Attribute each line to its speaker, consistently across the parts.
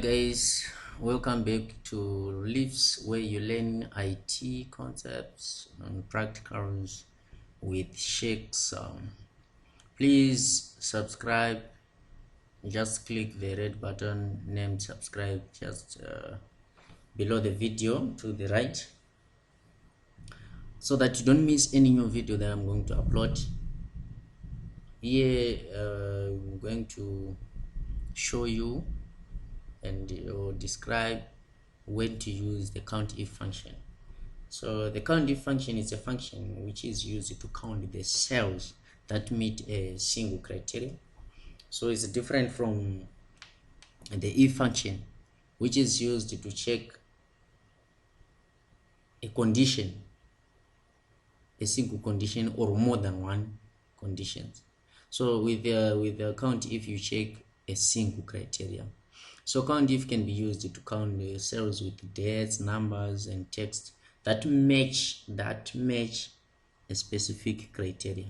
Speaker 1: Guys, welcome back to Lives, where you learn IT concepts and practicals with sheikhs. Please subscribe. Just click the red button named subscribe just below the video to the right, so that you don't miss any new video that I'm going to upload. Here I'm going to show you and describe when to use the COUNTIF function. So the COUNTIF function is a function which is used to count the cells that meet a single criteria. So it's different from the if function, which is used to check a condition, a single condition or more than one conditions. So with the COUNTIF, you check a single criteria. So COUNTIF can be used to count the cells with dates, numbers, and text that match a specific criteria.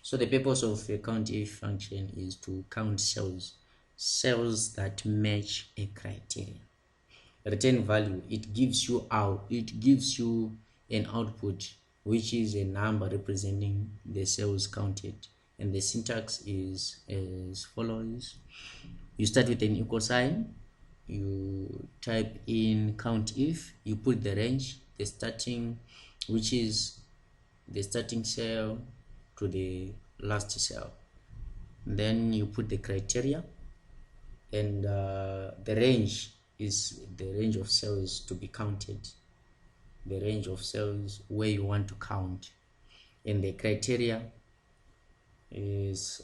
Speaker 1: So the purpose of a COUNTIF function is to count cells that match a criteria. Return value, it gives you an output which is a number representing the cells counted, and the syntax is as follows. You start with an equal sign, you type in COUNTIF, you put the range, the starting, which is the starting cell to the last cell. Then you put the criteria, and the range is the range of cells to be counted, the range of cells where you want to count, and the criteria is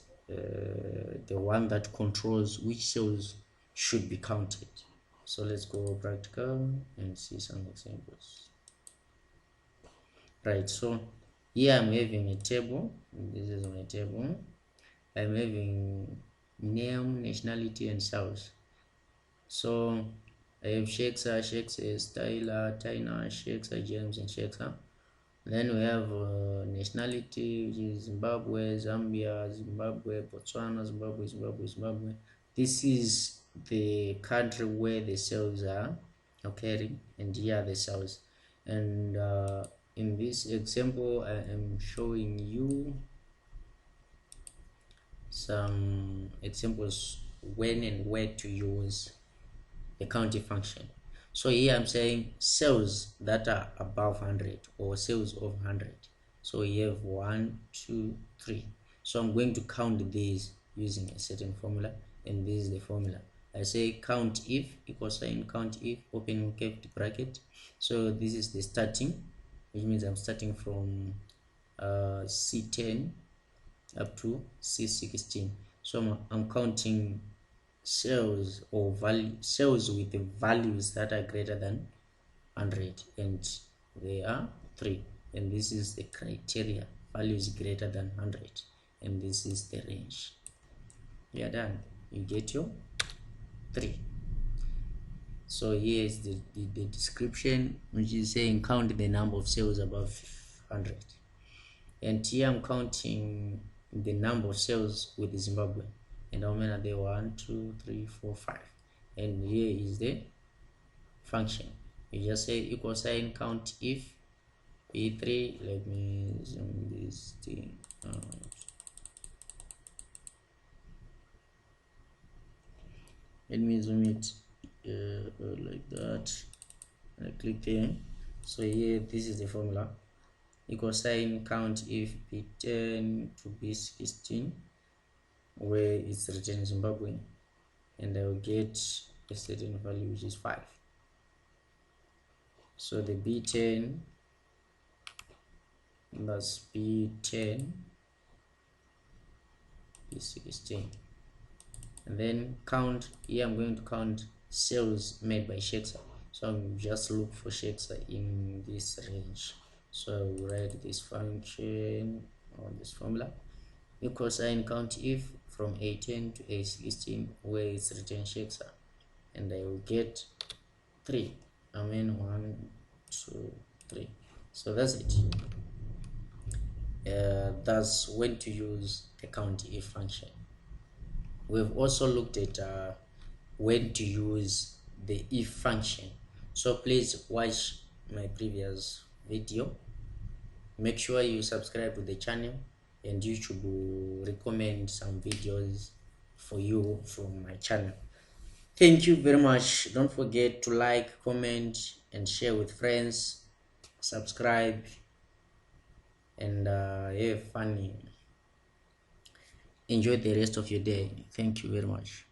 Speaker 1: the one that controls which cells should be counted. So let's go practical and see some examples. Right, so here I'm having a table. This is my table. I'm having name, nationality, and cells. So I have sheikhs, Tyler, Tina, sheikhs, James, and sheikhs. Then we have nationality, which is Zimbabwe, Zambia, Zimbabwe, Botswana, Zimbabwe. This is the country where the cells are occurring, and here are the cells. And in this example, I am showing you some examples when and where to use the COUNTIF function. So here I'm saying cells that are above 100 or cells of 100. So we have 1, 2, 3. So I'm going to count these using a certain formula, and this is the formula. I say COUNTIF equals sign COUNTIF open curved bracket. So this is the starting, which means I'm starting from C10 up to C16. So I'm counting cells or cells with the values that are greater than 100, and they are 3, and this is the criteria, values greater than 100, and this is the range. You are done, you get your 3. So here is the description, which is saying count the number of cells above 100, and here I'm counting the number of cells with Zimbabwe, and how many are there? 1, 2, 3, 4, 5. And here is the function. You just say equal sign COUNTIF p3. Let me zoom this thing out. Let me zoom it like that. I click there. So here, this is the formula. Equal sign COUNTIF p10 to b16, where it's written Zimbabwe, and I will get a certain value, which is 5. So the b10 plus b10 is 16, and then count. Here I'm going to count cells made by sheikhs, so I'll just look for sheikhs in this range. So I will write this function or this formula, equal sign COUNTIF from A10 to A16, where it's written sheikhs, and I will get 3. I mean 1, 2, 3. So that's it. That's when to use the COUNTIF function. We've also looked at when to use the if function. So please watch my previous video. Make sure you subscribe to the channel, and YouTube will recommend some videos for you from my channel. Thank you very much. Don't forget to like, comment, and share with friends. Subscribe, and have fun. Enjoy the rest of your day. Thank you very much.